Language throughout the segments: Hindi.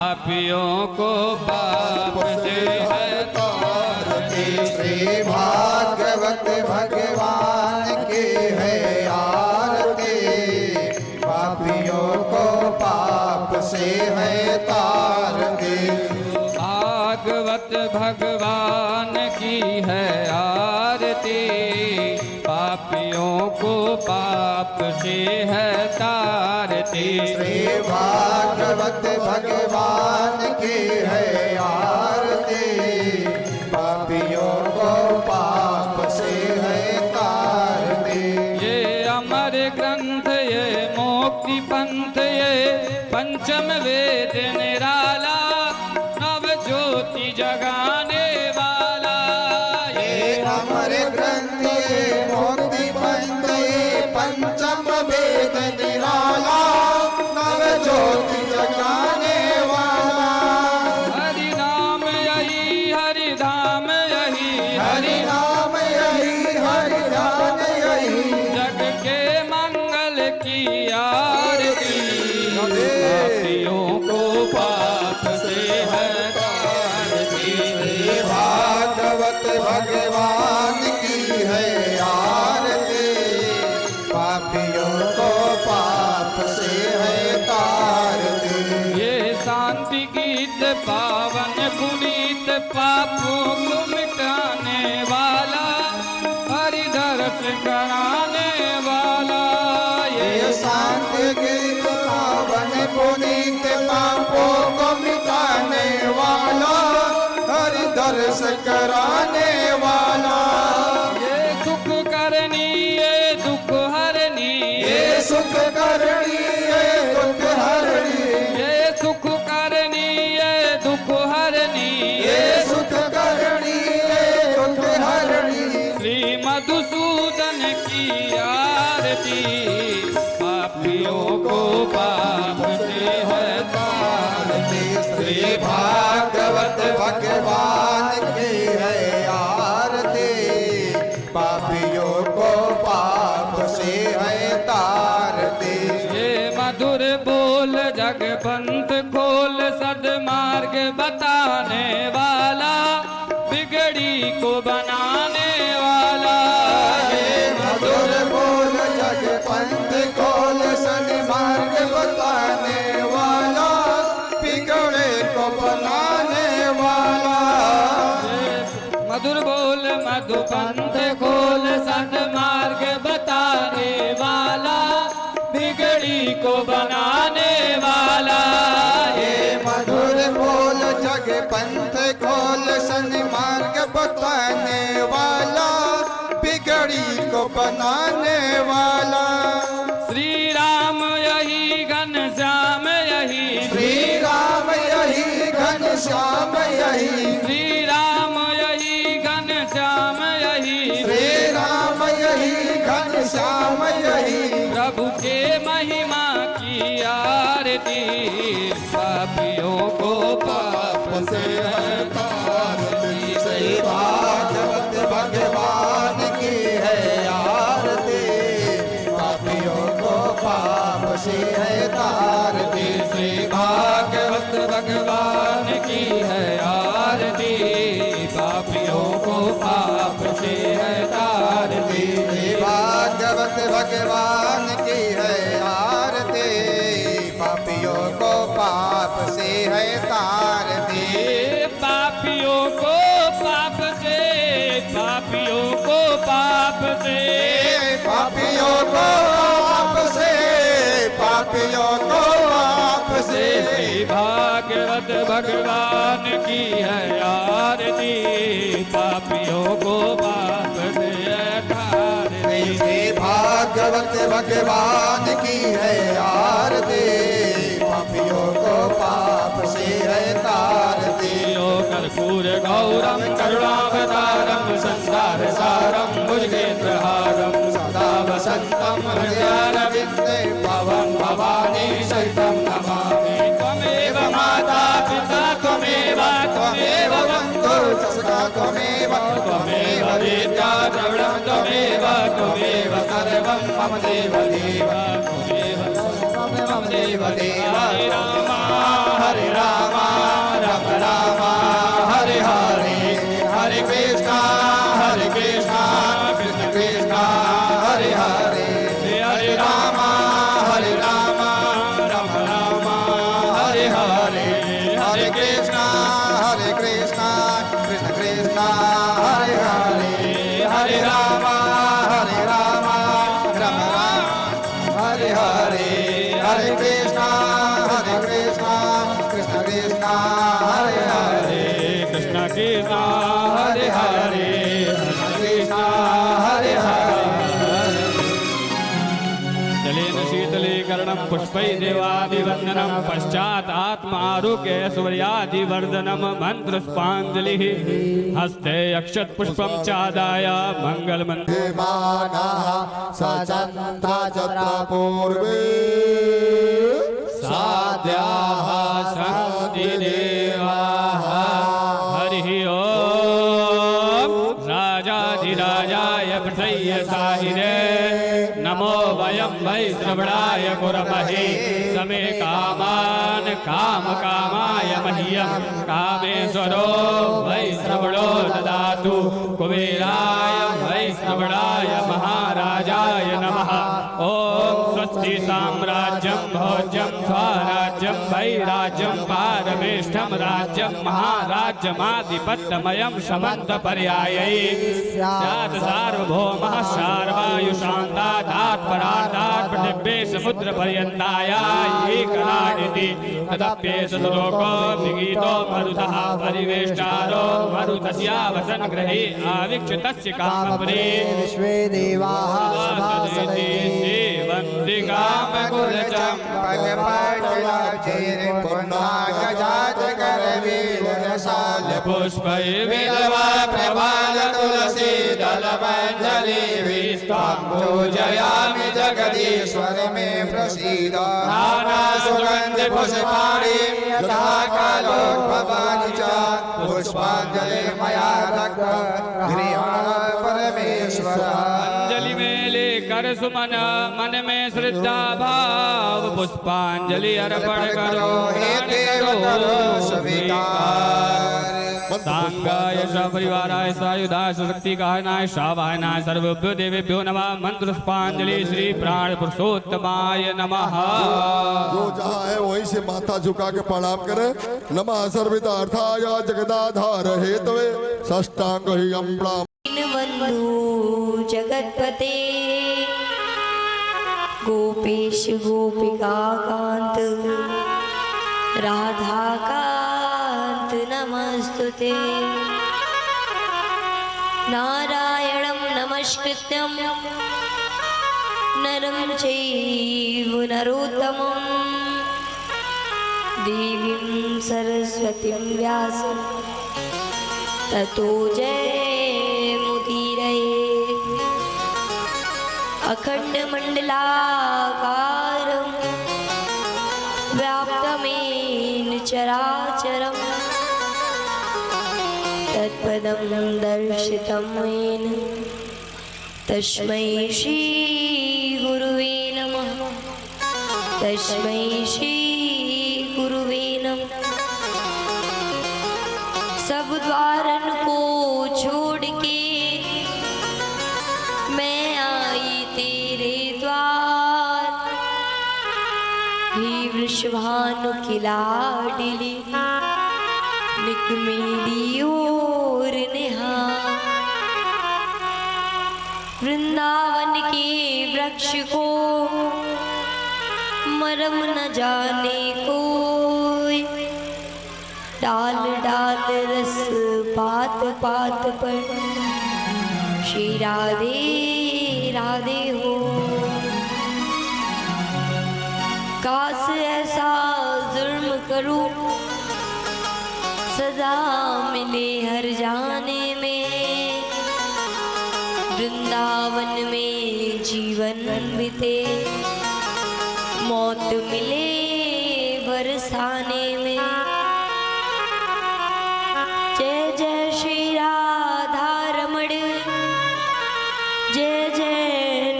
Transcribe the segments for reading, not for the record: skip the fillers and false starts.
पापियों को पाप से है तारती। श्री भागवत भगवान की है आरती। पापियों को पाप से है तारती। भागवत भगवान की है आरती। पापियों को पाप से है तारती। श्री भागवत भगवान की है आरती। पापियों को पाप से है तारती। ये अमर ग्रंथ ये मोक्ति पंथ ये पंचम वेद निराला नव ज्योति जगाने वाला। ये अमर ग्रंथ ये मोक्ति पंथ ये पंचम वेद निराला नव ज्योति जगाने वाला। हरि नाम यही हरि धाम यही हरि नाम यही हरि ध्यान यही। जग के मंगल की आरती। पापियों को पाप से है तारती। श्री भागवत भगवान की है आरती। पापियों को पाप से है तारती। ये शांति गीत पावन पुनीत पापों को मिटाने वाला हरि दर्श कराने वाला। ये शांति गीत पावन पुनीत पापों को मिटाने वाला हरि दर्श कराने वाला। ये सुख करनी ये दुख हरनी ये सुख करनी ये दुख हरनी। ये सुख करनी ये दुख हरनी ये सुख करनी ये दुख हरनी। श्री मधुसूदन की आरती। पापियों को पाप से है तारती। श्री भागवत भगवान की है आरती। पापियों को पाप से है तारती। ये मधुर बोल जग पंथ खोल सदमार्ग बताने वाला बिगड़ी को बनाने वाला। ये मधुर बोल जग पंथ खोल सन्मार्ग बताने वाला बिगड़े को बनाने वाला। मधुर बोल मधु पंथ खोल सदमार्ग बताने वाला बिगड़ी को बनाने वाला। ये मधुर बोल जग पंथ खोल सन्मार्ग बताने वाला बिगड़ी को बनाने वाला। श्री राम यही घनश्याम यही श्री राम यही घनश्याम यही। श्री राम यही घनश्याम यही श्री राम यही घनश्याम यही। प्रभु के महिमा की आरती। पापियों को पाप से है तारती। श्री भागवत भगवान की है आरती। पापियों को पाप से है तारती। श्री भागवत भगवान की है आरती। पापियों को पाप से है तारती। श्री भागवत भगवान की है आरती। पापियों को पाप से है तारती। पापियों को पाप से पापियों को पाप से पापियों को पाप से पापियों को पाप से। श्री भागवत भगवान की है आरती। पापियों को पाप से है तारती। श्री भागवत भगवान की है आरती। पापियों को पाप से है तारती। कर्पूर गौरम करुणावतारम संसार सारम भुजगेन्द्रहारम सदा वसंतम हृदयारविंदे पवन भवानी सहितं नमामि। त्वमेव माता पिता त्वमेव त्वमेव बन्धु सखा त्वमेव त्वमेव विद्या द्रविणं त्वमेव त्वमेव सर्वं मम देव देव त्वमेव मम देव देव हरे राम हरे राम राम राम हरे हरे हरे कृष्णा कृष्ण कृष्ण हरे हरे हरे राम राम राम हरे हरे हरे कृष्णा कृष्ण कृष्ण हरे हरे हरे राम राम हरे हरे हरे कृष्णा कृष्ण कृष्ण हरे हरे कृष्ण कृष्ण हरे हरे कृष्ण हरे हरे जलेन शीतलीकरणं पुष्पै देवादिवन्दनं पश्चात् आत्मारोग्य सूर्यादिवर्धनं मन्त्रपुष्पाञ्जलिः हस्ते अक्षतपुष्पं चादाय मङ्गलमन्त्र मानः सचन्ता चत्र पूर्वे साध्याः सन्ति देवाः हरिः ॐ राजाधिराजाय प्रसय्य साहिरे नमो वयं वै श्रवणाय कुर्महे समे कामान् कामकामाय मह्यं कामेश्वरो वै श्रवणो ददातु कुबेराय वै श्रवणाय महाराजाय नमः ॐ स्वस्ति साम्राज्यं भोज्यं स्वराज्यं वैराज्यं पारमेष्ठं राज्यं महाराज्यमाधिपत्यमयं समन्तपर्यायै स्यात् सार्वभौमः शार्वायुषान्तात् परान्तात् पृथिव्ये समुद्रपर्यन्ताय एकनादिति तदप्येष श्लोको विगीतो मरुतः परिवेष्टारो मरुतस्यावसन् गृहे आवीक्षितस्य कामपुरे विश्वे देवाः सभासदे वन्दे कामकुलचं पुष्पैर्विधवा प्रभाल तुलसी दलमञ्जलिभिस्त्वां पूजयामि जगदीश्वर मे प्रसीद नाना सुगन्धि पुष्पाणि यथा कालोद्भवानि च पुष्पाञ्जलि मया दग्ध परमेश्वर अंजलि में लेकर सुमन मन में श्रद्धा भाव पुष्पांजलि अर्पण करो सांगाय सपरिवाराय सायुधाय शक्ति कहनाय शावाहनाय सर्वभ्यो देवेभ्यो नमः मंत्र पुष्पांजलि श्री प्राण पुरुषोत्तमाय नमः। जो जहाँ है वहीं से माथा झुका के प्रणाम करे। नमः सर्वितार्थाय जगदाधार हेतवे षष्टांग ही अम्बा बंधु जगतपते गोपेश गोपिका कांत राधा कांत नमस्तुते नारायणं नमस्कृत्यं नरं चैव नरोत्तमं देवीं सरस्वतीं व्यासं ततो जयमुदीरये अखंडमंडलाकारं व्याप्तमेन चराचरं तत्पदं दर्शितं येन तस्मै श्री गुरुवे नमः तस्मै श्री गुरुवे नमः। सब द्वारन को छोड़ के मैं आई तेरे द्वार ही वृषभानु की लाडली निक मेरी ओर निहार वृंदावन के वृक्ष को मरम न जाने कोई डाल डाल रस पात पात पर श्री राधे राधे हो। काश ऐसा जुर्म करूं सजा मिले हर जाने में वृंदावन में जीवन बीते मौत मिले बरसाने में। जय जय श्री राधा रमण जय जय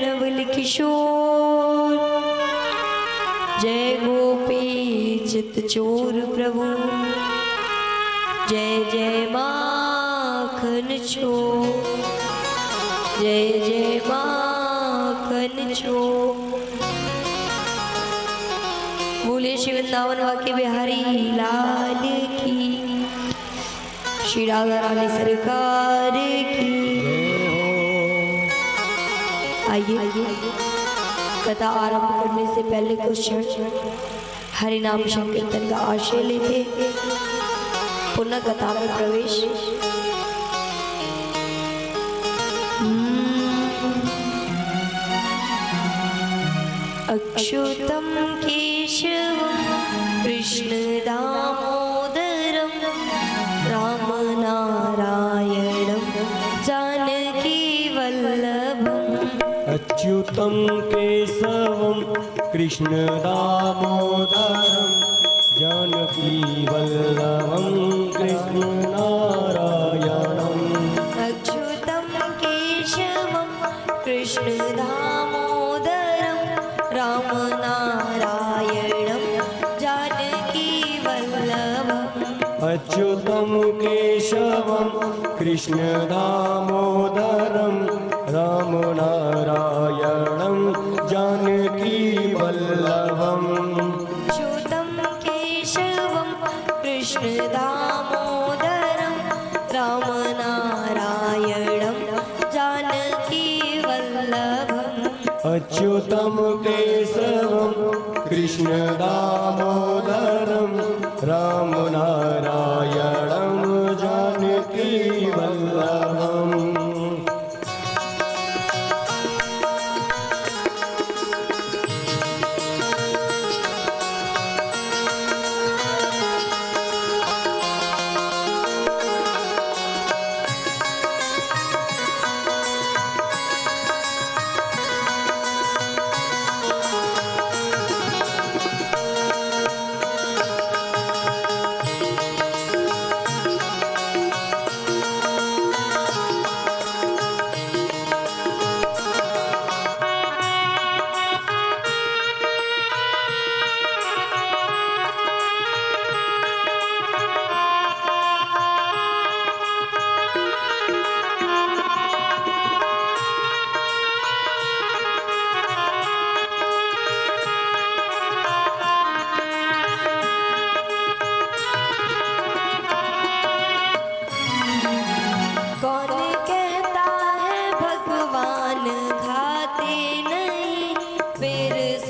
नवल किशोर चोर प्रभु जय जय माखन चोर जय जय माखन चोर। बोले श्री वृंदावन वाके बिहारी लाल की, श्री राधा रानी सरकार की। आइए कथा आरंभ करने से पहले कुछ हरि नाम संकीर्तन का आशय लेते पुनः कथा में प्रवेश। अच्युतम केशवम कृष्ण दामोदरम राम नारायणम जानकी वल्लभम। अच्युतं केशवं कृष्ण दामोदरं जानकी वल्लभं कृष्ण नारायणम्। अच्युतं केशवं कृष्ण दामोदरं राम नारायणं जानकी वल्लभम्। अच्युतं केशवं कृष्ण दामोदरं राम नारायणं जानकी वल्लभम्। अच्युतं केशवं कृष्ण दामोदरं राम नारायणं जानकी वल्लभम्। अच्युतं केशवं कृष्ण दामोदरं राम नारायणं जानकी वल्लभम्।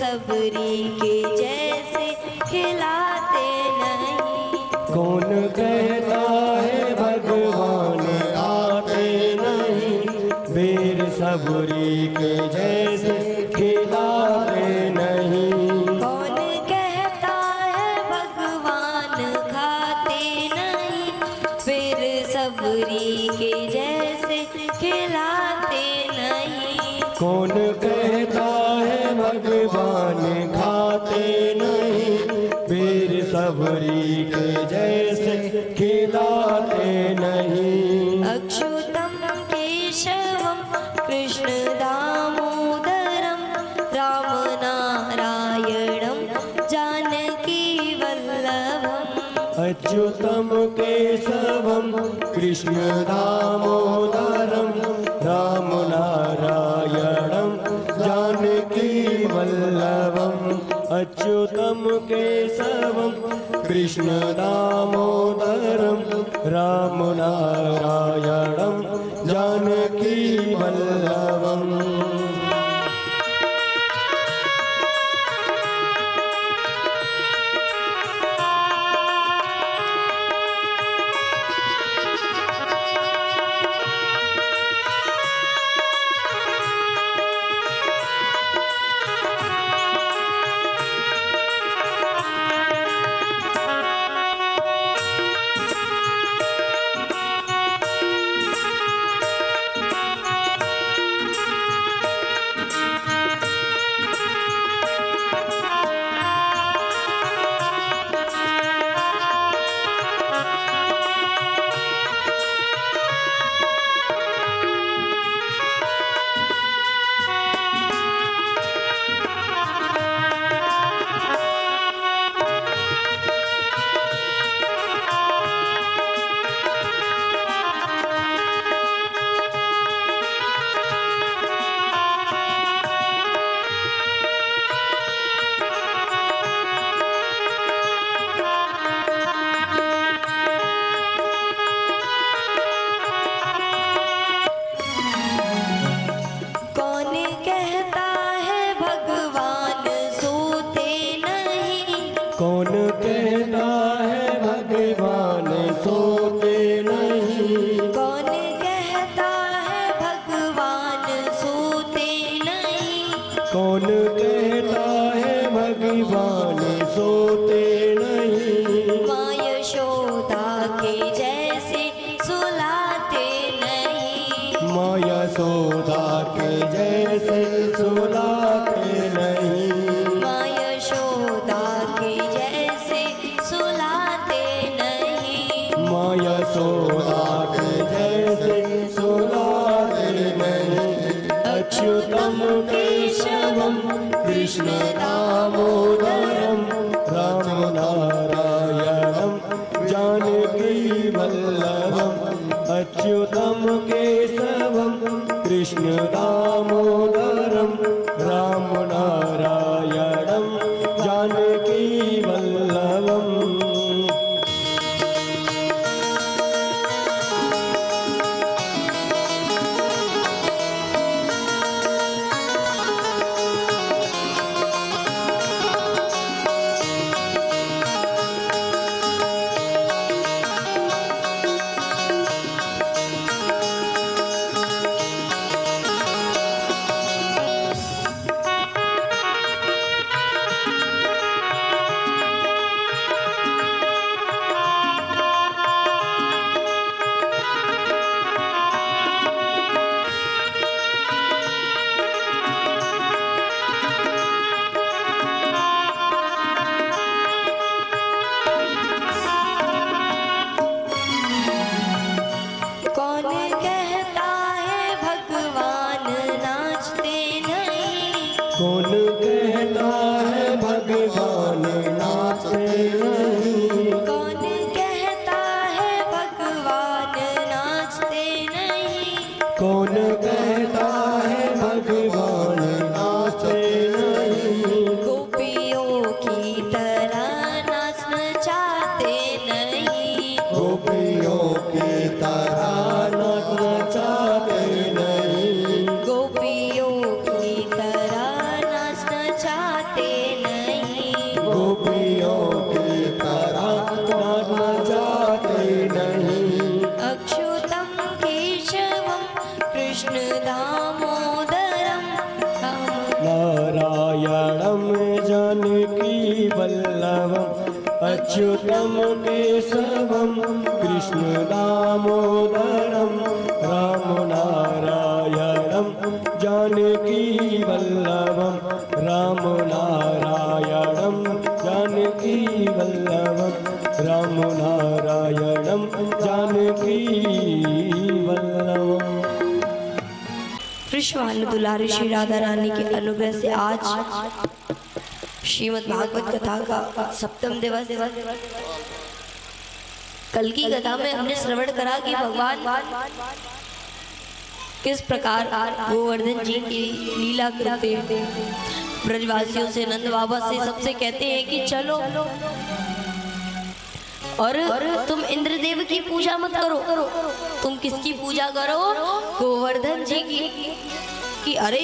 सबरी के जैसे खिलाते नहीं। कौन कहता है भगवान आते नहीं, बेर सबरी के जैसे खिलाते नहीं। कौन कहता है भगवान खाते नहीं, फिर सबरी के जैसे खिलाते नहीं। कौन कहता है भगवान खाते नहीं, बेर सबरी के जैसे खिलाते नहीं। अच्युतम केशवम कृष्ण दामोदरम राम नारायणम जानकी वल्लभम। अच्युतं केशवं कृष्ण दामोदरं राम नारायणं जानकी वल्लभम्। अच्युतं केशवं कृष्ण दामोदरं राम नारायणं जानकी वल्लभम्। के जैसे सुलाते नहीं, माँ यशोदा के जैसे सुलाते नहीं, माँ यशोदा के जैसे सुलाते नहीं, माँ यशोदा के जैसे सुलाते नहीं। अच्युतम केशवम कृष्ण दामोदरम राम नारायणम जानकी वल्लभम। अच्युतम केशवम कृष्ण दामोदरम राम नारायणम जानकी वल्लभम। कौन कहता है भगवान नाचते नहीं, कौन कहता है भगवान नाचते नहीं, कौन कहता है भगवान नाचते नहीं, कौन कहता है भगवान नाचते नहीं। गोपियों की तरह नाचना चाहते नहीं, गोपियों की तरह नाचना चाहते नहीं, गोपियों की तरह नाचना चाहते नहीं, गोपियों की तरह नाचना चाहते नहीं। अच्युतम केशवम कृष्ण दामोदरम नारायणम जानकी वल्लभम। अच्युतम केशवम कृष्ण दामोदरम राम नारायणम जानकी वल्लभम। राम नारायणम जानकी वल्लभम। राम नारायणम जानकी वल्लभम। कृष्ण दुलारी श्री राधा रानी के अनुग्रह से आज श्रीमद् भागवत कथा का सप्तम दिवस। कल की कथा में हमने श्रवण करा कि भगवान किस प्रकार गोवर्धन जी की लीला करते हैं। ब्रजवासियों से, नंद बाबा से, सबसे कहते हैं कि चलो और तुम इंद्रदेव की पूजा मत करो। तुम किसकी पूजा करो? गोवर्धन जी की। कि अरे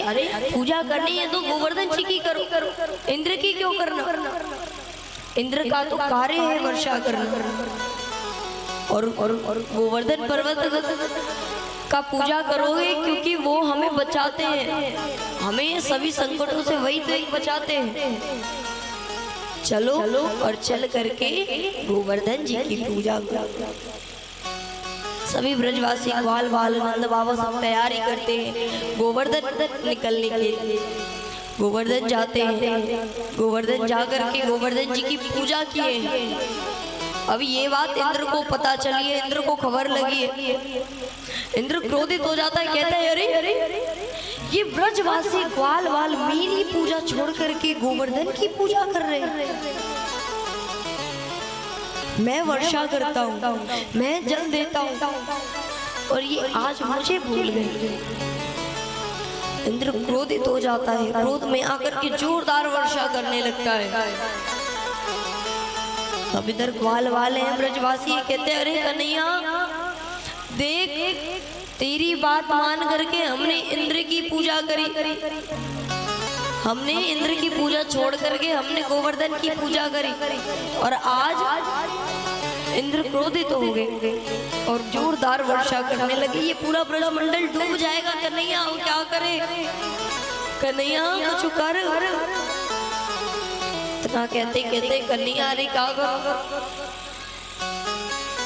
पूजा करनी है तो गोवर्धन जी की करो, इंद्र की क्यों करना? इंद्र का तो कार्य है वर्षा करना। और गोवर्धन पर्वत का पूजा करोगे क्योंकि वो हमें बचाते हैं, हमें सभी संकटों से वही तो बचाते हैं। चलो और चल करके गोवर्धन जी की पूजा करो। सभी ब्रजवासी ग्वाल बाल नंद बाबा सब तैयारी करते हैं गोवर्धन निकलने के लिए। गोवर्धन जाते हैं, गोवर्धन जाकर के गोवर्धन जी की पूजा किए। अब ये बात इंद्र को पता चली है, इंद्र को खबर लगी है। इंद्र क्रोधित हो जाता है, कहता है अरे ये ब्रजवासी ग्वाल बाल मेरी पूजा छोड़ करके गोवर्धन की पूजा कर रहे हैं। मैं वर्षा करता हूँ, मैं जल देता हूँ और ये आज मुझे भूल गए। इंद्र क्रोधित हो जाता है, क्रोध में आकर के जोरदार वर्षा करने लगता है। अब इधर ग्वाल वाले हैं ब्रजवासी, कहते हैं अरे कन्हैया देख, तेरी बात मान करके हमने इंद्र की पूजा करी, हमने इंद्र की पूजा छोड़ करके हमने गोवर्धन की पूजा करी और आज इंद्र क्रोधित हो गए और जोरदार वर्षा करने लगी। ये पूरा ब्रजमंडल डूब जाएगा। कन्हैया हम क्या करें? कन्हैया कुछ कर। इतना कहते कहते कन्हैया अरे क्या करो?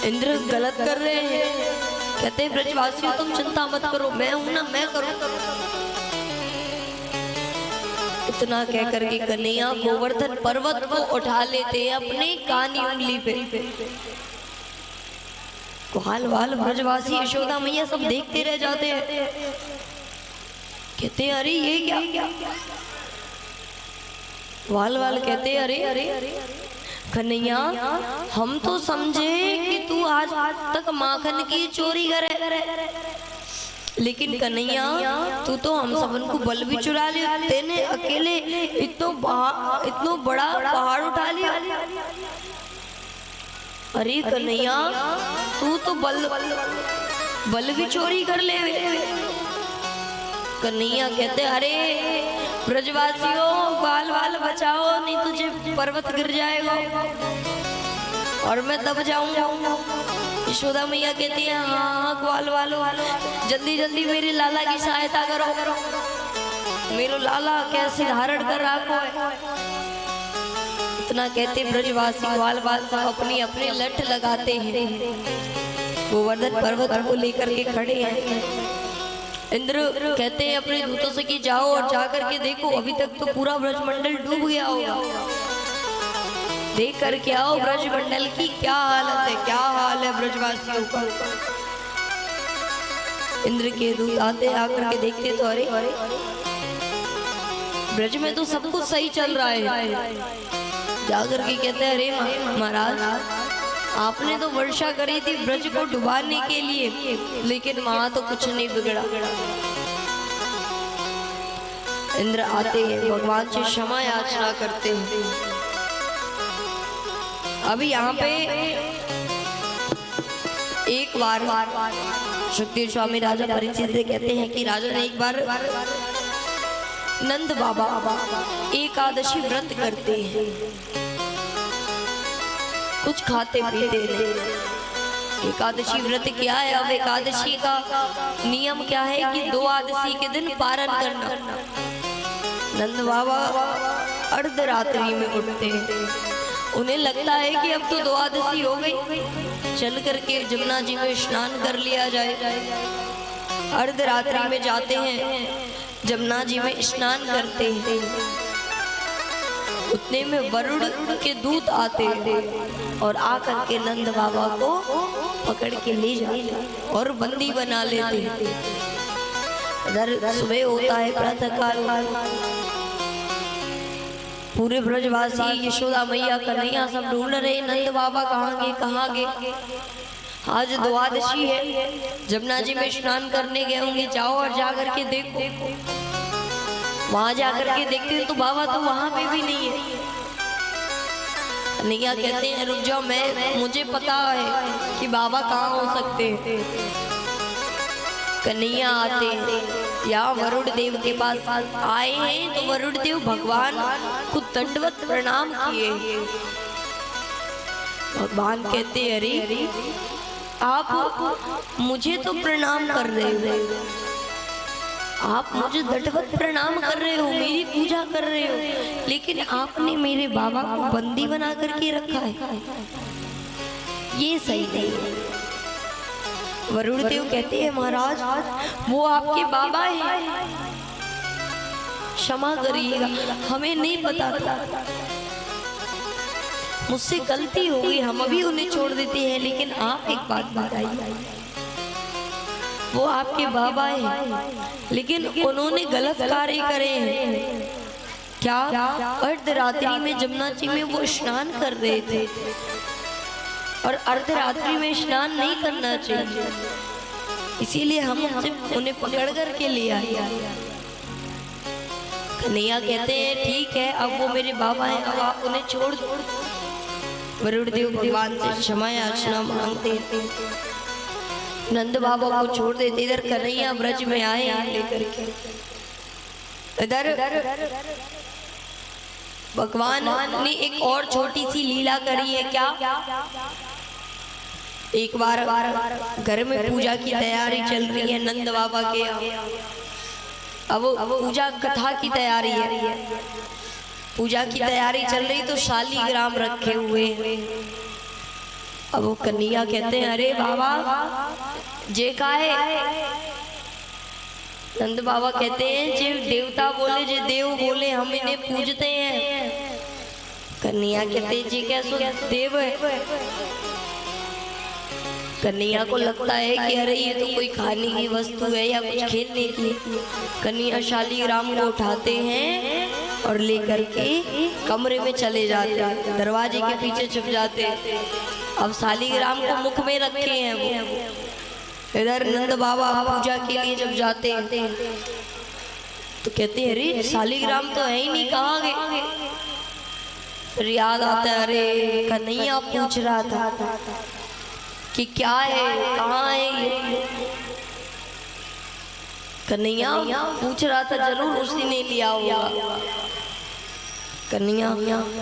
इंद्र गलत कर रहे हैं। कहते हैं ब्रजवासियों तुम चिंता मत करो, मैं हूं ना, मैं करूं। इतना कह करके कन्हैया गोवर्धन पर्वत को उठा लेते हैं अपने कानी उंगली पे। ग्वाल वाल ब्रजवासी यशोदा मैया सब देखते रह जाते हैं। कहते हैं अरे ये क्या? वाल वाल कहते हैं अरे कन्हैया हम तो समझे कि तू आज तक माखन की चोरी करे, लेकिन कन्हैया तू तो हम सबन को बल भी चुरा लिया। तेने अकेले इतना बड़ा पहाड़ उठा लिया। अरे कन्हैया तू तो बल भी चोरी कर ले। कन्हैया कहते अरे ब्रजवासियों बाल बाल बचाओ, नहीं तुझे पर्वत गिर जाएगा और मैं दब जाऊंगा। यशोदा मैया कहती है हाँ ग्वाल वालो जल्दी जल्दी मेरे लाला की सहायता करो, मेरे लाला कैसे धारण कर रखो है। इतना कहते ब्रजवासी ग्वाल बाल सब अपनी अपनी लठ लगाते हैं। गोवर्धन पर्वत को लेकर के खड़े हैं। इंद्र कहते हैं अपने दूतों से कि जाओ और जाकर के देखो, अभी तक तो पूरा ब्रजमंडल डूब गया होगा, देख करके आओ ब्रजमंडल की क्या हालत है, क्या हाल है ब्रजवासियों का। इंद्र के दूत आते, आकर के देखते तो अरे ब्रज में तो सब कुछ सही चल रहा है। जाकर के कहते हैं अरे महाराज आपने तो वर्षा करी थी ब्रज को डुबाने के लिए, लेकिन वहां तो कुछ नहीं बिगड़ा। इंद्र आते हैं, भगवान से क्षमा याचना करते हैं। अभी यहाँ पे एक बार सुखदेव स्वामी राजा परीक्षित से कहते हैं कि राजा ने एक बार नंद बाबा एकादशी व्रत करते हैं, कुछ खाते पीते नहीं। एकादशी व्रत क्या है? अब एकादशी का नियम क्या है कि द्वादशी के दिन पारण करना। नंद बाबा अर्धरात्रि में उठते हैं, उन्हें लगता है कि अब तो द्वादशी हो गई, चल करके जमुना जी में स्नान कर लिया जाए। अर्धरात्रि में जाते हैं, जमुना जी में स्नान करते हैं। उतने में वरुण के दूत आते और आकर के नंद बाबा को पकड़ के ले जाते और बंदी बना लेते। इधर सुबह होता है प्रातः काल, पूरे ब्रजवासी यशोदा मैया कन्हैया सब ढूंढ रहे नंद बाबा कहाँ गए। आज द्वादशी है, जमुना जी में स्नान करने गए होंगे, जाओ और जाकर के देखो। वहां जाकर के देखते हैं तो बाबा तो वहां पे भी नहीं है। कन्हैया कहते हैं रुक जाओ, मुझे पता है कि बाबा कहाँ हो सकते हैं। कन्हैया आते हैं या वरुण देव के पास आए हैं तो वरुण देव भगवान को दंडवत प्रणाम किए। भगवान कहते अरे आप मुझे तो प्रणाम कर रहे हो, आप मुझे दंडवत प्रणाम कर रहे हो, मेरी पूजा कर रहे हो, लेकिन आपने मेरे बाबा को बंदी बना करके रखा है, ये सही नहीं है। वरुण देव कहते हैं महाराज वो आपके बाबा हैं, क्षमा करिएगा, हमें नहीं पता था, मुझसे गलती हो गई, हम अभी उन्हें छोड़ देते हैं। लेकिन आप एक बात बताइए, वो आपके बाबा हैं लेकिन उन्होंने गलत कार्य करे हैं क्या? अर्धरात्रि में जमुना जी में वो स्नान कर रहे थे और अर्धरात्रि में स्नान नहीं करना चाहिए, इसीलिए हम उन्हें पकड़ कर के ले आए। कन्हैया कहते हैं ठीक है, अब वो मेरे बाबा हैं, अब आप उन्हें छोड़ दो। वरुण देव भगवान से क्षमा याचना मांगते हैं, नंद बाबा को छोड़ देते। इधर कन्हैया ब्रज में आए लेकर के, इधर भगवान ने एक और छोटी सी लीला करी है। क्या? एक बार घर में पूजा की तैयारी चल रही है नंद बाबा के, अब पूजा कथा की तैयारी है, पूजा की तैयारी चल रही तो शालीग्राम रखे हुए, अब वो कन्हैया कहते हैं अरे बाबा जे का है। नंद बाबा कहते हैं जे देवता बोले जे देव बोले हम इन्हें पूजते हैं। कन्हैया कहते हैं जी कैसे देव है। कन्हैया को लगता है कि अरे ये तो कोई खाने की वस्तु है या कुछ खेलने की। कन्हैया शालीग्राम को उठाते हैं और लेकर के कमरे में चले जाते हैं, दरवाजे के पीछे छुप जाते हैं। अब शालीग्राम को मुख में रखे हैं वो। इधर नंद बाबा पूजा के लिए जब जाते हैं तो कहते हैं अरे शालीग्राम तो है ही नहीं, कहाँ गए। फिर याद आता है अरे कन्हैया पूछ रहा था कि क्या है, कहाँ है ये। कन्हैया पूछ रहा था, जरूर उसी ने लिया होगा। कन्हैया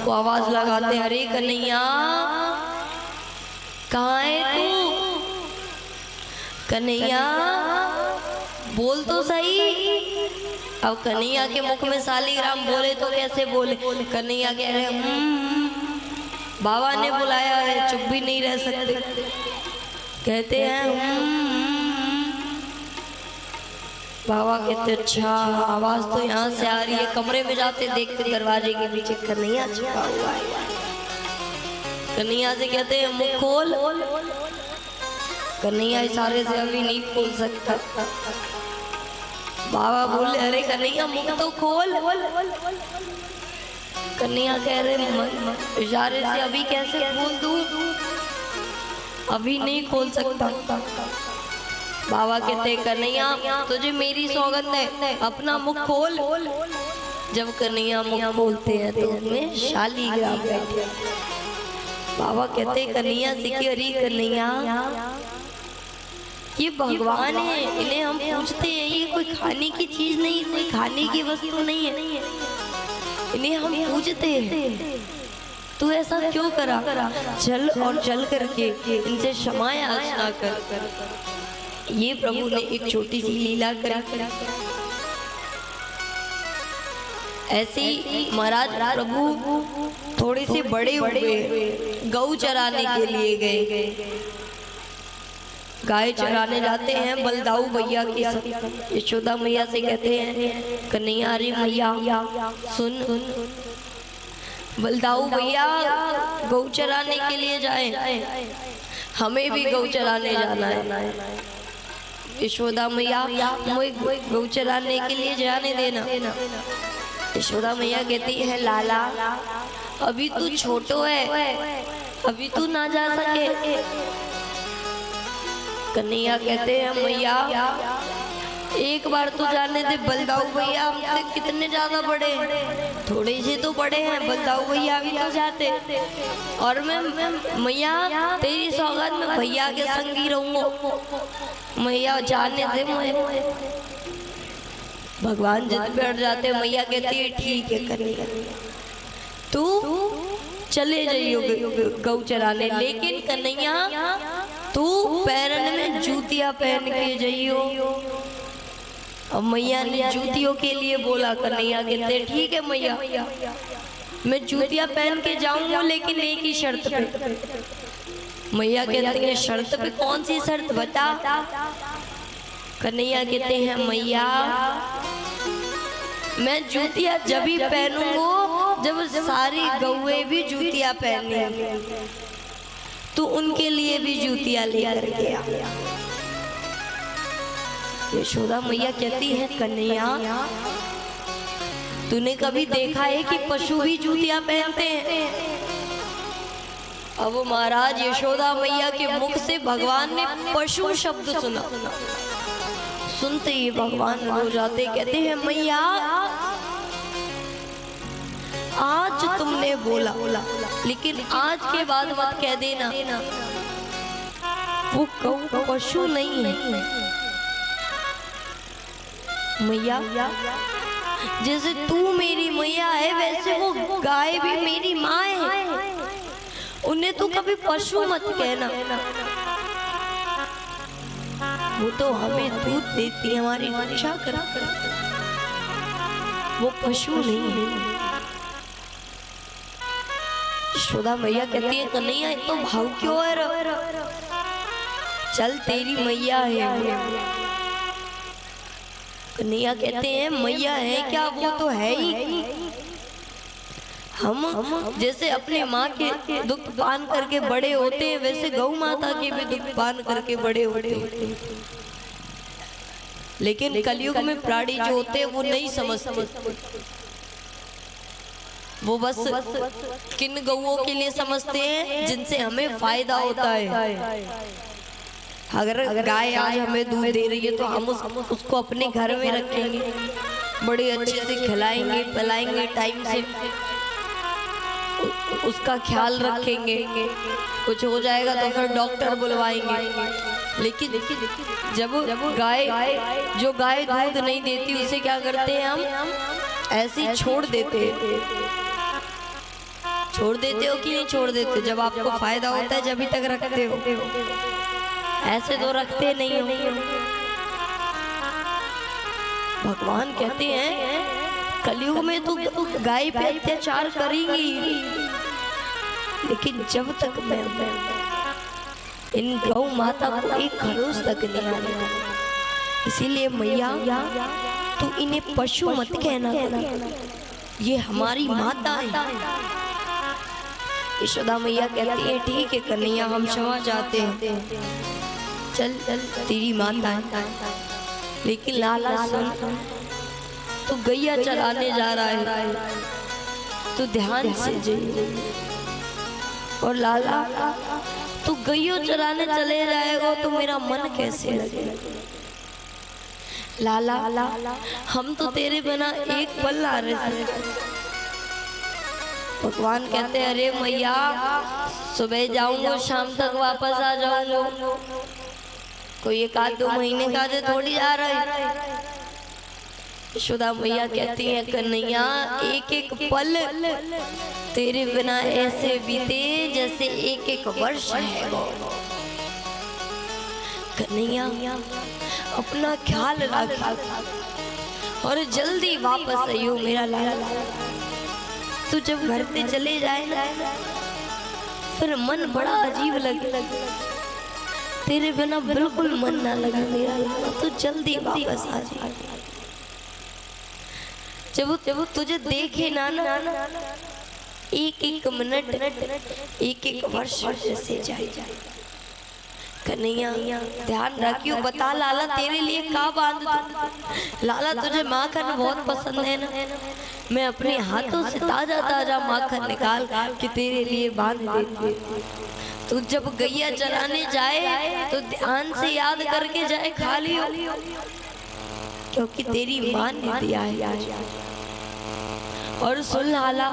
को आवाज लगाते अरे कन्हैया कहाँ है तू। कन्हैया बोल तो सही। अब कन्हैया के मुख में शालीग्राम बोले तो कैसे बोले। कन्हैया कह रहे बाबा ने बुलाया है, चुप भी नहीं रह सकते। कहते हैं बाबा कहते अच्छा आवाज तो यहाँ से आ रही है। कमरे में जाते देखते दरवाजे के पीछे कन्हैया छिपा हुआ है। कन्हैया से कहते हैं मुंह खोल। कन्हैया इशारे से अभी नहीं खोल सकता। बाबा बोले अरे कन्हैया मुंह तो खोल। कन्हैया कह रहे इशारे से अभी कैसे खोल दूं, अभी नहीं खोल सकता। बाबा कहते कन्हैया तुझे मेरी सौगंध है, अपना मुख खोल। जब कन्हैया मुख खोलते हैं तो उनमें शालीग्राम बैठे। बाबा कहते कन्हैया से कि अरे कन्हैया ये भगवान है, इन्हें हम पूछते हैं, ये कोई खाने की चीज नहीं, कोई खाने की वस्तु नहीं है, इन्हें हम पूजते हैं। तू ऐसा क्यों करा। चल और चल करके इनसे क्षमा याचना कर। ये प्रभु ने एक छोटी सी लीला करी। ऐसे ही महाराज प्रभु थोड़े से बड़े हुए गौ चराने के लिए गए। गाय चराने जाते हैं बलदाऊ भैया के साथ। यशोदा मैया से कहते हैं कन्हैया रे मैया सुन, बलदाऊ भैया गौ चराने के लिए जाए, हमें भी गौ चराने जाना है। यशोदा मैया मुझे गौ चराने के लिए जाने देना। यशोदा मैया कहती है लाला अभी तू छोटो है, अभी तू ना जा सके। कन्हैया कहते हैं मैया एक बार तो जाने दे। बलदाऊ भैया हमसे कितने ज्यादा बड़े, थोड़े से तो बड़े हैं, बलदाऊ भैया भी तो जाते। और मैं मैया तेरी सौगात में भैया के संग ही रहूंगा, मैया जाने दे मुझे। भगवान जिद बैठ जाते। मैया कहती है ठीक है कन्हैया तू चले जाइयो गौ चराने, लेकिन कन्हैया तू पैरन में जूतियां पहन के जाइयो। अब मैया ने जूतियों के लिए बोला। कन्हैया कहते ठीक है मैया मैं जूतियां पहन के जाऊंगा, लेकिन एक ही शर्त पे। मैया कहती है शर्त पे? कौन सी शर्त बता। कन्हैया कहते हैं मैया मैं जूतियां जब भी पहनूंगा जब सारी गौएं भी जूतियां पहनेंगी, तो उनके लिए भी जूतियां लेकर के आ। यशोदा मैया कहती है कन्हैया तूने कभी देखा है कि पशु भी जूतियां पहनते हैं। अब महाराज यशोदा मैया के मुख से भगवान ने पशु शब्द सुना। सुनते ही भगवान रो जाते, कहते हैं मैया आज तुमने बोला, लेकिन आज के बाद मत कह देना वो गौ पशु नहीं है। मैया जैसे तू मेरी मैया है वैसे वो गाय भी मेरी माँ है, उन्हें तू कभी पशु मत कहना। वो तो हमें दूध देती है, हमारी रक्षा करती है, वो पशु नहीं है। यशोदा मैया कहती है कन्हैया तो भाव क्यों है रो? चल तेरी मैया है। कन्हैया कहते हैं मैया है क्या, वो तो है ही। हम जैसे अपनी माँ के दुख पान करके बड़े होते हैं वैसे गौ माता के भी दुख पान करके बड़े होते हैं। लेकिन कलयुग में प्राणी जो होते हैं वो नहीं समझते। वो बस किन गौओं के लिए समझते हैं जिनसे हमें फायदा होता है। अगर गाय आज हमें दूध दे रही है तो हम उसको अपने घर में रखेंगे, बड़े अच्छे से खिलाएंगे पिलाएंगे, टाइम से उसका ख्याल रखेंगे। कुछ हो जाएगा तो फिर डॉक्टर बुलवाएंगे। लेकिन जब गाय जो गाय दूध नहीं देती उसे क्या करते हैं हम? ऐसे ही छोड़ देते हो कि नहीं छोड़ देते? जब आपको फायदा होता है जब तक रखते हो, ऐसे तो रखते नहीं हो। भगवान कहते हैं कलयुग में तो गाय पे अत्याचार करेंगी, लेकिन जब तक मैं इन गौ माता को एक खरोच तक नहीं आने। इसीलिए मैया तू इन्हें पशु मत कहना, ये हमारी माता है। यशोदा मैया कहती है ठीक है कन्हैया हम क्षमा चाहते हैं, चल तेरी माता है। लेकिन लाला सुन, तू गैया चराने जा रहा है, तू ध्यान से जाइए। और लाला तू गैया चराने चले जाएगा तो मेरा मन कैसे लगेगा? लाला हम तो तेरे बिना एक पल ना रह सकते। भगवान कहते हैं अरे मैया सुबह जाऊंगा शाम तक वापस आ जाऊंगा, कोई एक आध 2 महीने का जो थोड़ी जा रहा है। यशोदा मैया कहती है कन्हैया एक एक पल तेरे बिना ऐसे बीते जैसे एक एक वर्ष है। कन्हैया अपना ख्याल रख और जल्दी वापस आइयो मेरा लाला। तू जब घर से चले जाए ना फिर मन बड़ा अजीब लगे, तेरे बिना बिल्कुल मन ना लगे मेरा लाला। तू जल्दी वापस आ जा। जब तुझे देखे ना एक एक मिनट एक एक वर्ष जैसे जाए। कन्हैया ध्यान रखियो, बता लाला तेरे लिए का बांध दूं? लाला तुझे माखन बहुत पसंद है ना, मैं अपने हाथों से ताजा ताजा माखन निकाल के तेरे लिए बांध देती। तू जब गैया चराने जाए तो ध्यान से याद करके जाए, खा लियो क्योंकि तेरी मां ने दिया है। और सुन लाला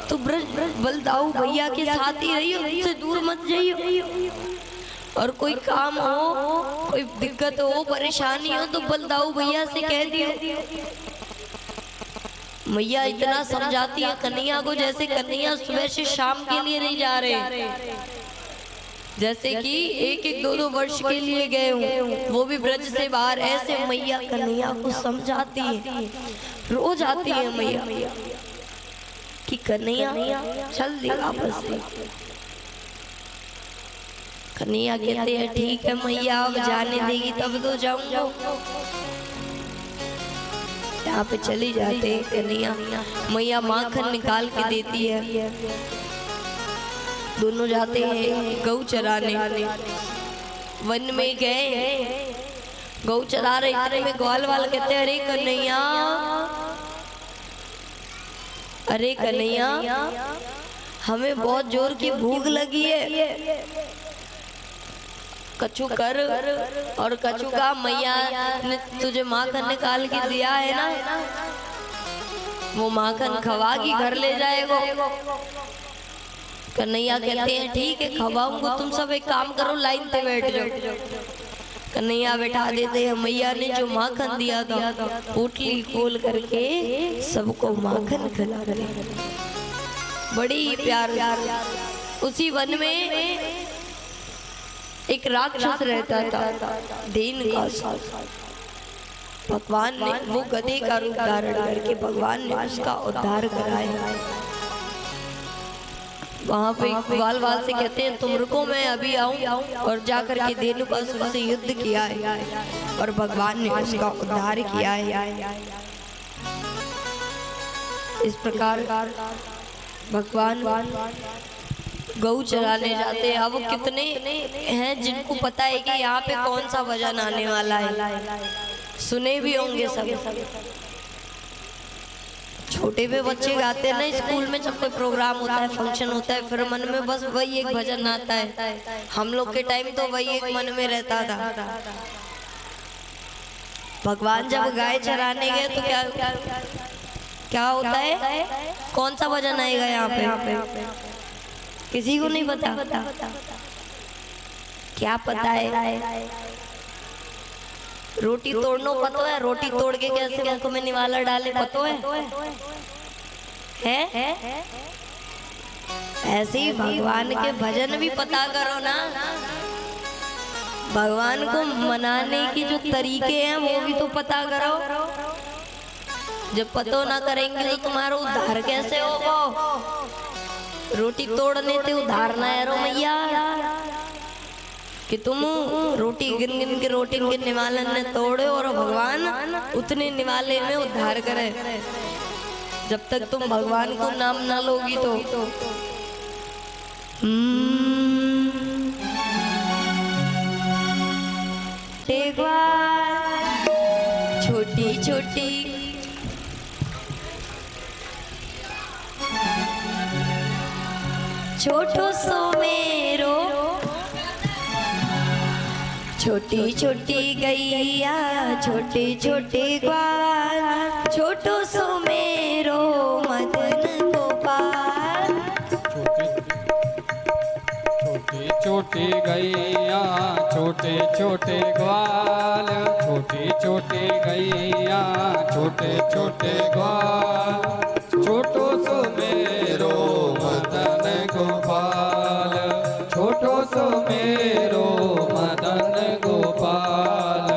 तू ब्रज बलदाऊ भैया के साथ ही रहियो, उससे दूर मत जाइयो। और कोई काम हो, कोई दिक्कत हो, परेशानी हो तो बलदाऊ भैया से कह दियो। मैया इतना समझाती है कन्हैया को जैसे कन्हैया सुबह से शाम के लिए नहीं जा रहे, जैसे कि एक एक 2-2 वर्ष के लिए गए हूँ, वो भी ब्रज से बाहर। ऐसे मैया कन्हैया को समझाती है, रोज आती है मैया कि कन्हैया चल दे वापस। कन्हैया कहते हैं ठीक है मैया अब जाने देगी तब तो जाऊंगा। यहाँ पे चली जाते हैं कन्हैया, मैया माखन निकाल के देती है। दोनों जाते हैं गौ चराने। वन में गए, गौ चरा रहे, इतने में ग्वाल वाल कहते हैं अरे कन्हैया हमें बहुत जोर की भूख लगी है, कछु कर। और कछु का मैया ने तुझे माखन निकाल के दिया है ना, वो माखन खवा के घर ले जाएगा। कन्हैया कहते हैं ठीक है खवाऊंगा, तुम सब एक काम करो लाइन पे बैठ जाओ। कन्हैया बैठा देते हैं। मैया ने जो माखन दिया था पोटली खोल करके सबको माखन खिला रहे, बड़ी प्यार। उसी वन में एक राक्षस रहता था, देन का। भगवान ने वो गधे का रूप धारण करके भगवान ने उसका उद्धार कराया। वहाँ पे ग्वाल वाल से कहते हैं तुम रुको, मैं अभी आऊँ, और जा करके धेनुकासुर से युद्ध किया है और भगवान ने उसका उद्धार किया है। इस प्रकार भगवान गऊ चराने जाते हैं। अब कितने हैं जिनको पता है कि यहाँ पे कौन सा भजन आने वाला है, सुने भी होंगे सब। छोटे पे बच्चे गाते हैं ना स्कूल में, जब कोई प्रोग्राम होता है, फंक्शन होता है, फिर मन में बस वही एक भजन आता है। हम लोग के टाइम तो वही एक मन में रहता था। भगवान जब गाय चराने गए तो क्या होता है, कौन सा भजन आएगा यहाँ पे? किसी को नहीं पता? क्या पता है? रोटी तोड़ना पता है? रोटी तोड़ के कैसे मुख में निवाला डाले पता है? ऐसे ही भगवान के भजन भी पता करो ना। भगवान को मनाने की जो तरीके हैं वो भी तो पता करो। जब पतो ना करेंगे तो तुम्हारा उद्धार कैसे होगा? रोटी तोड़ने से उद्धार ना है रो मैया, कि तुम रोटी गिन गिन के रोटी के निवालन ने तोड़े और भगवान उतने निवाले में उद्धार करे। जब तक तुम भगवान को नाम ना लोगी तो एक बार छोटी छोटी छोटो सो मेरो, छोटी छोटी गैया छोटे छोटे ग्वाल, छोटो सो मेरो मदन गोपाल। छोटी छोटी गैया छोटे छोटे ग्वाल, छोटी छोटी गैया छोटे छोटे ग्वाल, छोटो सो मेरो मदन गोपाल, छोटो सो मेरो मदन गोपाल।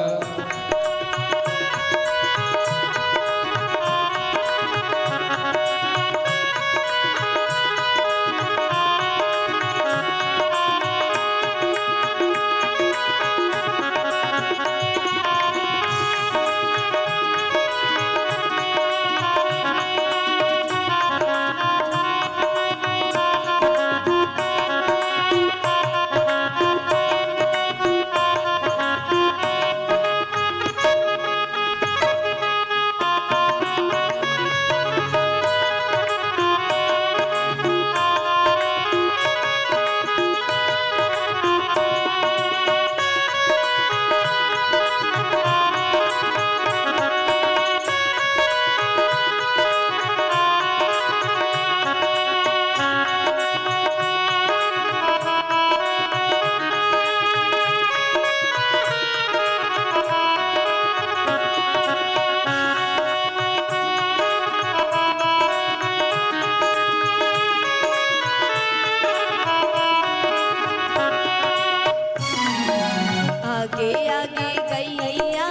आगे आगे गैया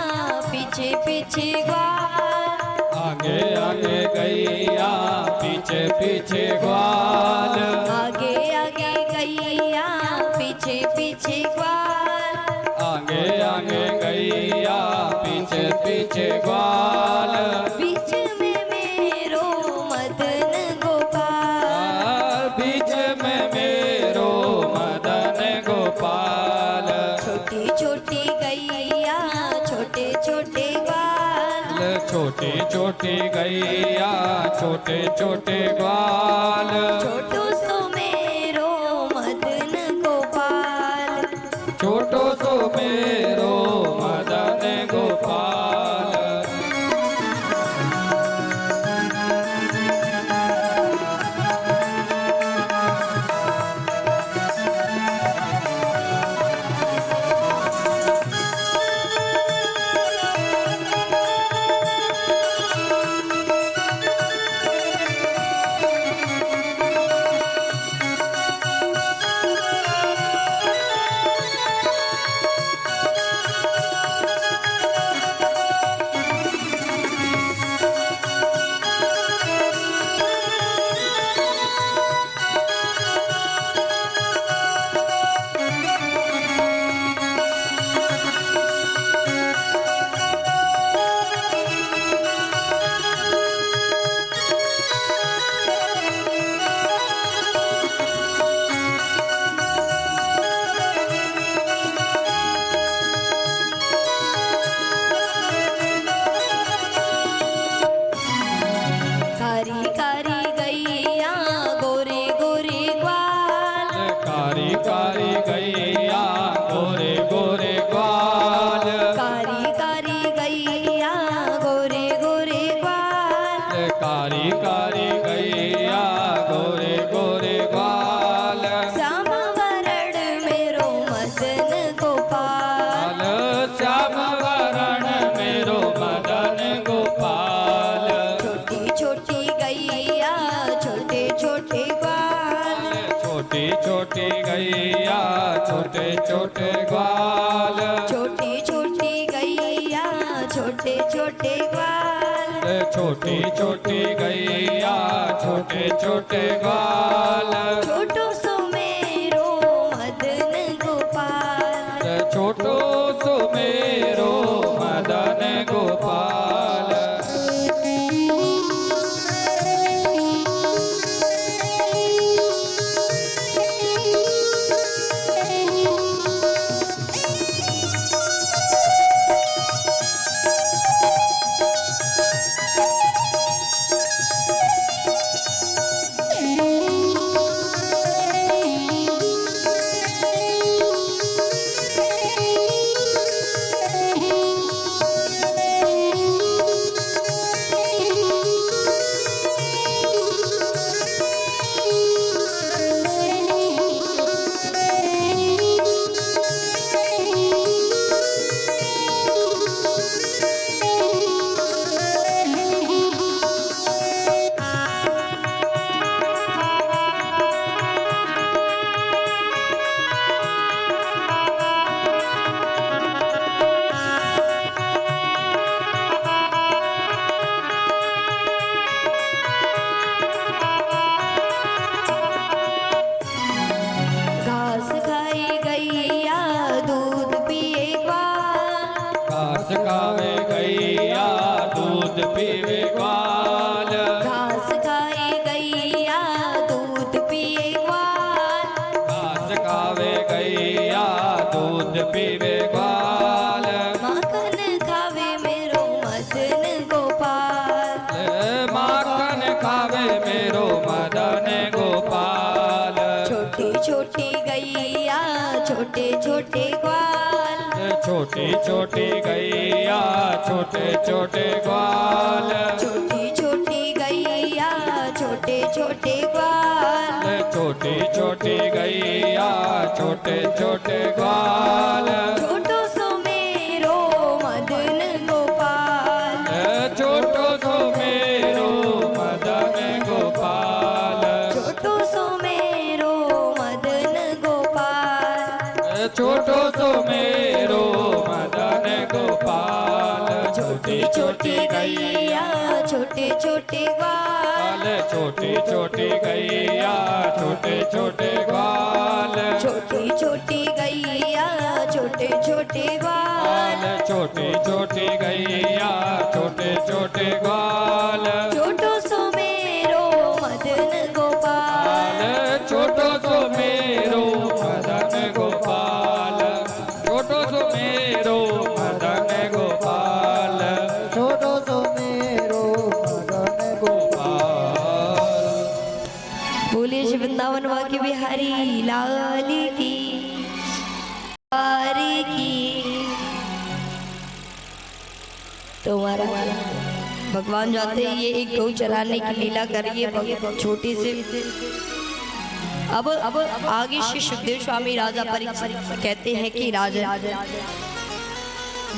पीछे पीछे ग्वाल, आगे आगे गैया पीछे पीछे ग्वाल, आगे आगे गैया पीछे पीछे ग्वाल, बीच में मेरो मदन गोपाल, बीच में मेरो मदन गोपाल। छोटी छोटी गैया छोटे छोटे ग्वाल, छोटी छोटी गैया छोटे छोटे ग्वाल, छोटो सो मेरो मदन गोपाल, छोटो सो मेरो मदन गोपाल। छोटे ग्वाल छोटी छोटी गैया छोटे छोटे ग्वाल छोटी छोटी गैया छोटे छोटे ग्वाल छोटो सो मेरो मदन गोपाल छोटो सो मेरो मदन गोपाल घास खाई गैया दूध पिए ग्वाल घास खावे गैया दूध पीवे ग्वाल घास खाई गैया दूध पिए ग्वाल घास खावे गैया दूध पीवे ग्वाल माखन खावे मेरो मदन गोपाल माखन खावे मेरो मदन गोपाल छोटी छोटी गैया छोटे छोटे ग्वाल छोटी छोटी गैया छोटे छोटे ग्वाल छोटी छोटी गैया छोटे छोटे ग्वाल छोटी छोटी गैया छोटे छोटे ग्वाल छोटो सो मेरो मदन गोपाल छोटो सो मेरो मदन गोपाल छोटो सो मेरो मदन गोपाल छोटो सो मेरो मदन गोपाल छोटी छोटी गैया छोटे छोटे ग्वाल छोटी छोटी गैया छोटे छोटे ग्वाल छोटी छोटी गैया छोटे छोटे ग्वाल छोटी छोटी गैया छोटे छोटे ग्वाल छोटो सो मेरो मदन गोपाल छोटो सो मेरो मदन गोपाल छोटो सो मेरो मदन गोपाल छोटो सो मेरो मदन गोपाल। बोलिए श्री वृंदावन वाकी बिहारी लाल की बारी की। तो हमारा भगवान जाते हैं ये एक गौ चराने की लीला करिए छोटी से। अब आगे श्री सुखदेव स्वामी राजा परीक्षित कहते हैं कि राजा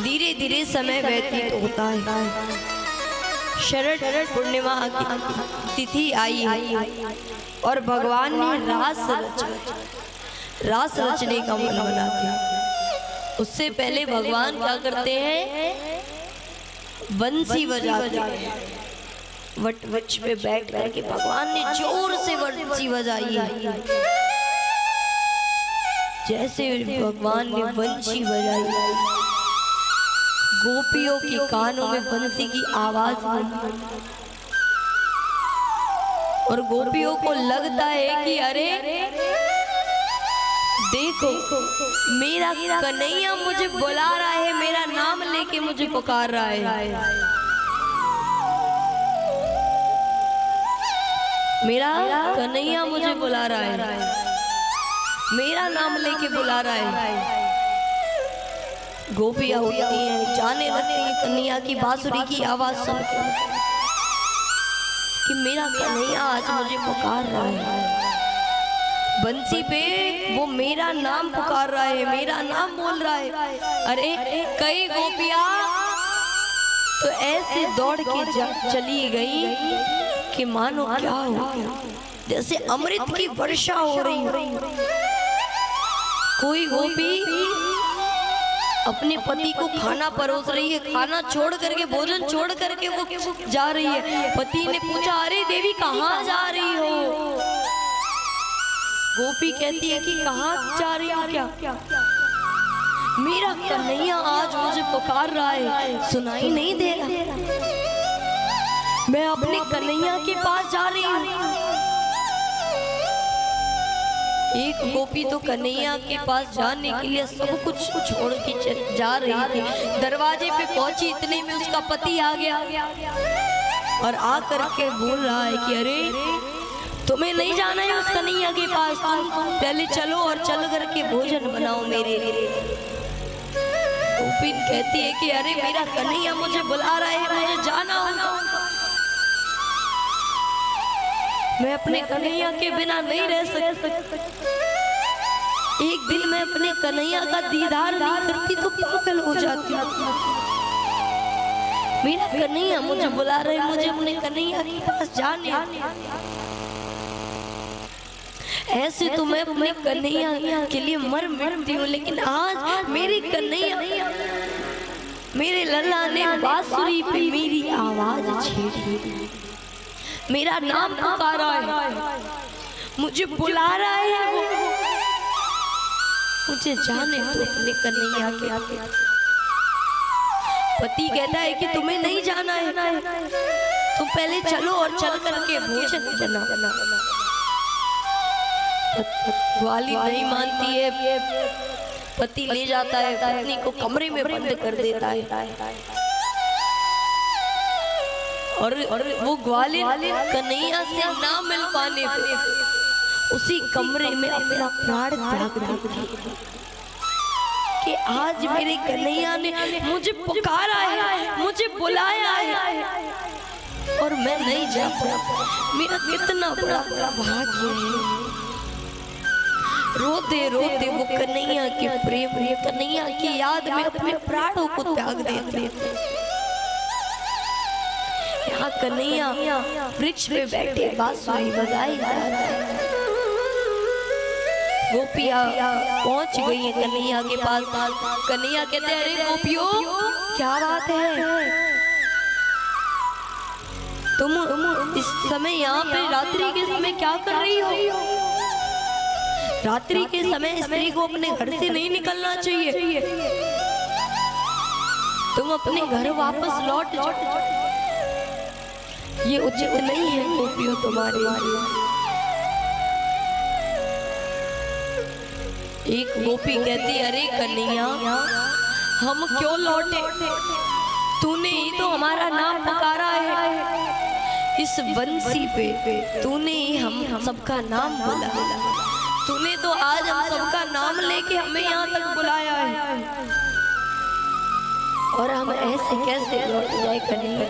धीरे धीरे समय व्यतीत होता है। शरद पूर्णिमा की तिथि आई और भगवान ने रास रचने का मन बनाते हैं। उससे पहले भगवान क्या करते हैं, बंसी बजाते हैं। वट वृक्ष पे बैठ करके भगवान ने जोर से बंसी बजाई है। जैसे भगवान ने बंसी बजाई, गोपियों के कानों में बंसी की आवाज आई और गोपियों को लगता है कि अरे देखो मेरा कन्हैया मुझे बुला रहा है, मेरा नाम लेके मुझे पुकार रहा है। मेरा कन्हैया मुझे बुला रहा है, मेरा नाम लेके बुला रहा है। गोपियां उठती हैं, जाने लगती हैं कन्हैया की बांसुरी की आवाज सुन कि मेरा कन्हैया आज मुझे पुकार रहा है। बंसी पे वो मेरा नाम पुकार रहा है, मेरा नाम बोल रहा है। अरे कई गोपियां तो ऐसे दौड़ के चली गई कि मानो क्या हो गया, जैसे अमृत की वर्षा हो रही। कोई गोपी अपने पति को खाना परोस रही है, खाना छोड़ करके, भोजन छोड़ करके वो जा रही है। पति ने पूछा, अरे देवी कहाँ जा रही हो? गोपी कहती है कि कहाँ जा रही हो क्या? मेरा कन्हैया आज मुझे पुकार रहा है, सुनाई नहीं दे रहा। मैं अपने कन्हैया के पास जा रही हूँ। एक गोपी तो कन्हैया के पास जाने के लिए सब कुछ छोड़ के जा रही थी। दरवाजे पे पहुंची, इतने में उसका पति आ गया और आ करके बोल रहा है कि अरे तुम्हें नहीं जाना है उस कन्हैया के पास, तुम पहले चलो और चल करके भोजन बनाओ मेरे लिए। गोपी कहती है कि अरे मेरा कन्हैया मुझे बुला रहा है, मुझे जाना होगा, मैं अपने कन्हैया के बिना नहीं रह सकती। एक दिन मैं अपने कन्हैया का दीदार नहीं करती तो पागल हो जाती। मेरा कन्हैया मुझे बुला रहे, मुझे अपने कन्हैया के पास जाने। ऐसे तो मैं अपने कन्हैया के लिए मर मिटती हूँ, लेकिन आज मेरे कन्हैया, मेरे लल्ला ने बांसुरी पे मेरी आवाज छेड़ी, मेरा नाम पुकारा है, मुझे बुला रहा है वो, मुझे जाने दो अपने कन्हैया के। पति कहता है कि तुम्हें नहीं जाना है, तुम पहले चलो और चल करके भोजन बना। ग्वाली नहीं मानती है, पति ले जाता है, पत्नी को कमरे में बंद कर देता है और वो ग्वालिन कन्हैया से ना मिल पाने पे उसी कमरे में अपना प्राण त्याग देती कि आज मेरे कन्हैया ने मुझे पुकारा है, मुझे बुलाया है और मैं नहीं जा पाया। मेरा कितना बड़ा भाग्य है। रोते रोते वो कन्हैया के प्रेम, कन्हैया की याद में अपने प्राणों को त्याग देते। यहाँ कन्हैया वृक्ष पे बैठे बांसुरी बजाई जा रहा है। गोपियाँ पहुंच गई है कन्हैया के पास। कन्हैया कहते हैं, अरे गोपियों क्या बात है, तुम इस समय यहाँ पे रात्रि के समय क्या कर रही हो? रात्रि के समय स्त्री को अपने घर से नहीं निकलना चाहिए, तुम अपने घर वापस लौट जाओ, ये उचित नहीं है गोपियों तुम्हारे। एक गोपी कहती, अरे कन्हैया हम क्यों लौटे, तूने ही तो हमारा नाम पुकारा है, इस बंसी पे तूने ही हम सबका नाम बुलाया, तूने तो आज हम सबका नाम लेके हमें यहाँ तक बुलाया है और हम ऐसे कैसे लौट जाए कन्हैया,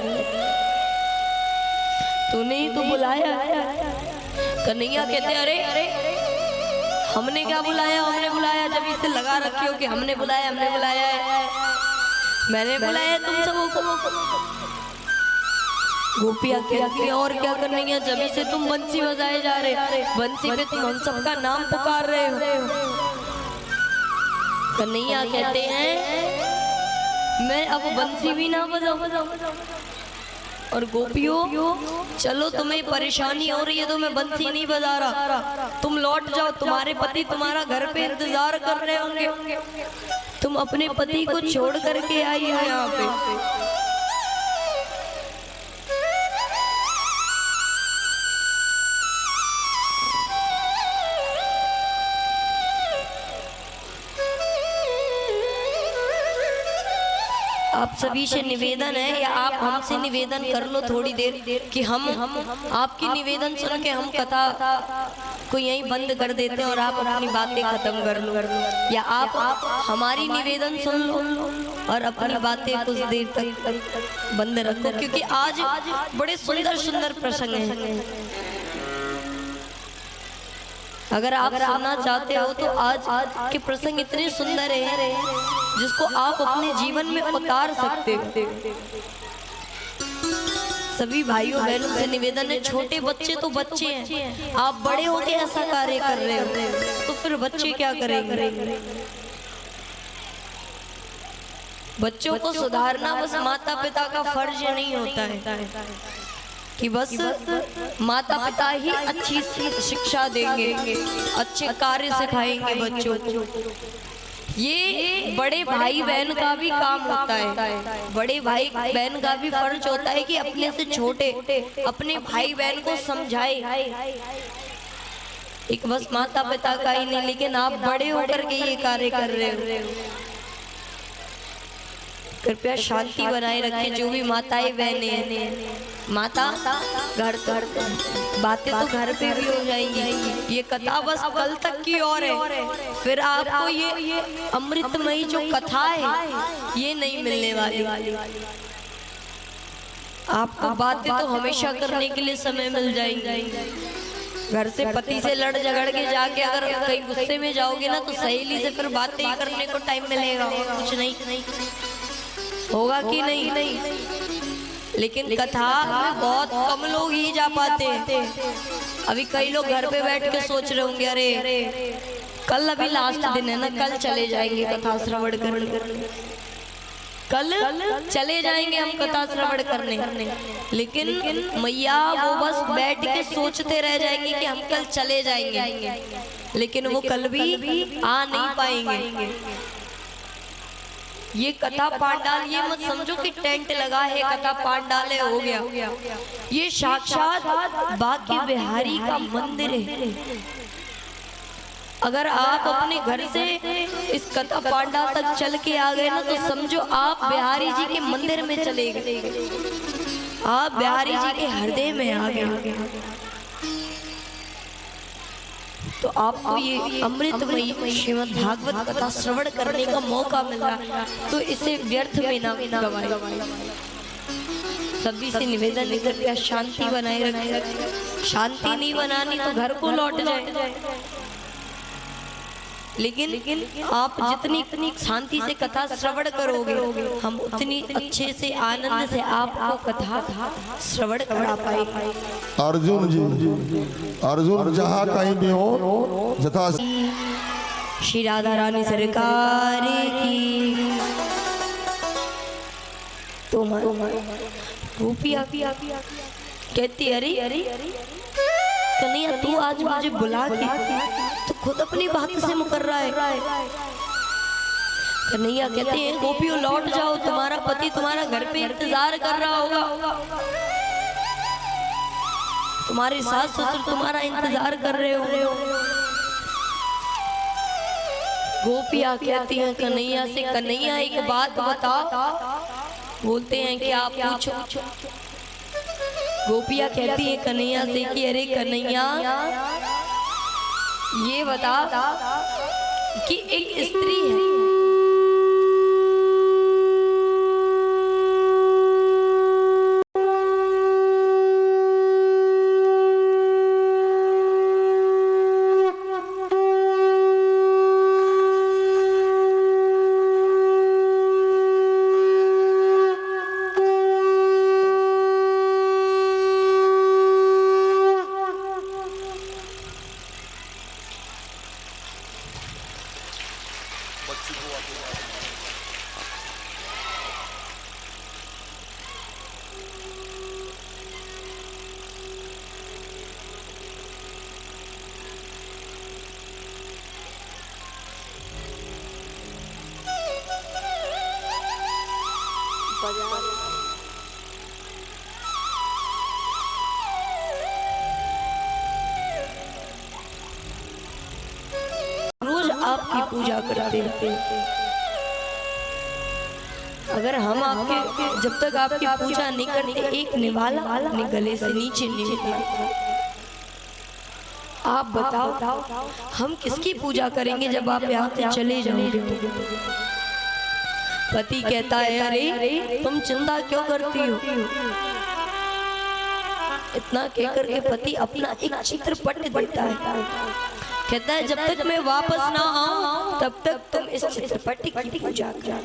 तूने ही तो बुलाया है। कन्हैया कहते, अरे हमने क्या बुलाया, हमने बुलाया जब इसे लगा रखी हो कि हमने बुलाया है, मैंने बुलाया तुम सबको। गोपियाँ कहती हैं, और क्या कन्हैया, जब से तुम बंसी बजाए जा रहे, बंसी पे तुम हम सबका नाम पुकार रहे हो। कन्हैया कहते हैं, मैं अब बंसी भी ना बजाऊं। और गोपियों चलो, तुम्हें परेशानी हो रही है तो मैं बंसी नहीं बजा रहा, तुम लौट जाओ, तुम्हारे पति तुम्हारा घर पे इंतजार कर रहे होंगे, तुम अपने पति को छोड़ करके आई हो यहाँ पे। आप सभी से निवेदन है, या आप हमसे निवेदन कर लो थोड़ी देर कि हम आपकी निवेदन सुन के हम कथा को यहीं बंद कर देते हैं और आप अपनी बातें खत्म कर लो, या आप हमारी निवेदन सुन लो और अपनी बातें कुछ देर तक बंद रखो, क्योंकि आज बड़े सुंदर सुंदर प्रसंग हैं। अगर आप सुनना चाहते हो तो आज के प्रसंग इतने सुंदर हैं जिसको आप अपने जीवन में उतार सकते हो। सभी भाइयों बहनों से निवेदन है, छोटे बच्चे तो बच्चे हैं, आप बड़े होके ऐसा कार्य कर रहे हो तो फिर बच्चे क्या करेंगे। बच्चों को सुधारना बस माता पिता का फर्ज नहीं होता है कि बस माता पिता ही अच्छी शिक्षा देंगे, अच्छे कार्य सिखाएंगे बच्चों को। ये बड़े भाई बहन का भी काम होता है, बड़े भाई बहन का भी फर्ज होता है कि अपने से छोटे अपने भाई बहन को समझाए। एक बस माता पिता का ही नहीं, लेकिन आप बड़े होकर के ये कार्य कर रहे हो। कृपया शांति बनाए रखें। जो भी माताएं बहनें हैं, माता घर बातें तो घर पे भी हो जाएंगी। ये कथा बस कल तक की और है, फिर आपको ये अमृतमयी जो कथा है ये नहीं मिलने वाली। आपको बातें तो हमेशा करने के लिए समय मिल जाएंगे। घर से पति से लड़ झगड़ के जाके अगर कहीं गुस्से में जाओगे ना तो सहेली से फिर बातें ही करने को टाइम मिलेगा, कुछ नहीं होगा कि नहीं। लेकिन कथा में बहुत कम लोग ही जा पाते हैं। अभी कई लोग घर पे बैठ के सोच रहे होंगे अरे कल अभी लास्ट दिन है ना, कल चले जाएंगे कथा श्रवण करने, कल चले जाएंगे हम कथा श्रवण करने। लेकिन मैया वो बस बैठ के सोचते रह जाएंगे कि हम कल चले जाएंगे, लेकिन वो कल भी आ नहीं पाएंगे। ये कथा पांडाल, ये मत समझो कि टेंट लगा है कथा पांडाल है हो गया। ये साक्षात बांके बिहारी का मंदिर है। अगर आप अपने घर से इस कथा पांडाल तक चल के आ गए ना तो समझो आप बिहारी जी के मंदिर में चले गए, आप बिहारी जी के हृदय में आ गए। तो आपको ये अमृतमयी श्रीमद् भागवत कथा श्रवण करने का मौका मिल रहा, तो इसे व्यर्थ में ना गवाएं। सभी से निवेदन लेकर के शांति बनाए रखें। शांति नहीं बनानी तो घर को लौट जाए, लेकिन आप जितनी शांति से कथा श्रवण करोगे हम उतनी अच्छे से आनंद से आपको कथा श्रवण करा पाएंगे। अर्जुन जी, अर्जुन जहाँ कहीं भी हो जथा श्री राधा रानी सरकार की। तो गोपिया कहती अरे कन्हैया तू आज मुझे बुला के तो खुद अपनी बात से मुकर रहा है। कन्हैया कहते हैं गोपियों लौट जाओ, तुम्हारा पति तुम्हारा घर पे इंतजार कर रहा होगा, तुम्हारे सास ससुर तुम्हारा इंतजार कर रहे हो। गोपियां कहती हैं कन्हैया से, कन्हैया एक बात बता। बोलते हैं कि आप पूछो। गोपियां कहती है कन्हैया से कि अरे कन्हैया ये बता कि एक स्त्री है, रोज आपकी पूजा करते हैं। अगर हम आपके जब तक आपकी पूजा नहीं करते एक निवाला अपने गले से नीचे नहीं निकलता। आप बताओ हम किसकी पूजा करेंगे जब आप यहाँ से चले जाओगे। पति कहता है अरे तुम चिंता क्यों करती हो। इतना कहकर के पति अपना एक चित्रपट देता है, कहता है जब तक मैं वापस ना आऊं तब तक तुम इस चित्रपट की पूजा करो।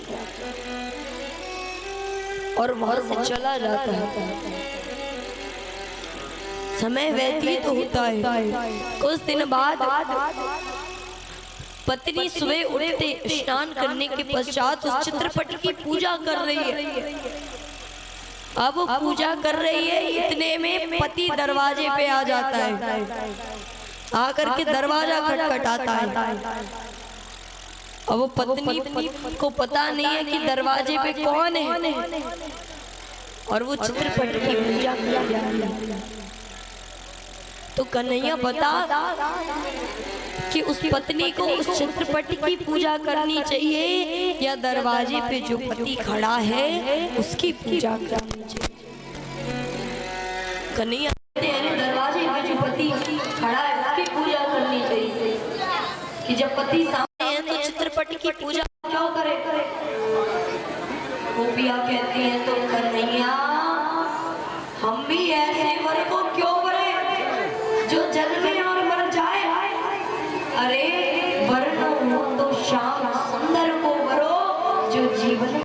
और वहां से चला जाता है। समय व्यतीत होता है। कुछ दिन बाद पत्नी सुबह उठते स्नान करने के पश्चात उस चित्रपट की पूजा कर रही है। अब वो पूजा कर रही है, इतने में पति दरवाजे पे आ जाता है, आकर के दरवाजा खटखटाता है। अब वो पत्नी को पता नहीं है कि दरवाजे पे कौन है और वो चित्रपट की पूजा कर रहा है। तो कन्हैया बता कि उस पत्नी को उस चित्रपट की पूजा करनी चाहिए या दरवाजे पे जो पति खड़ा है उसकी पूजा करनी चाहिए। कन्हैया दरवाजे पे जो पति खड़ा है उसकी पूजा करनी चाहिए कि जब पति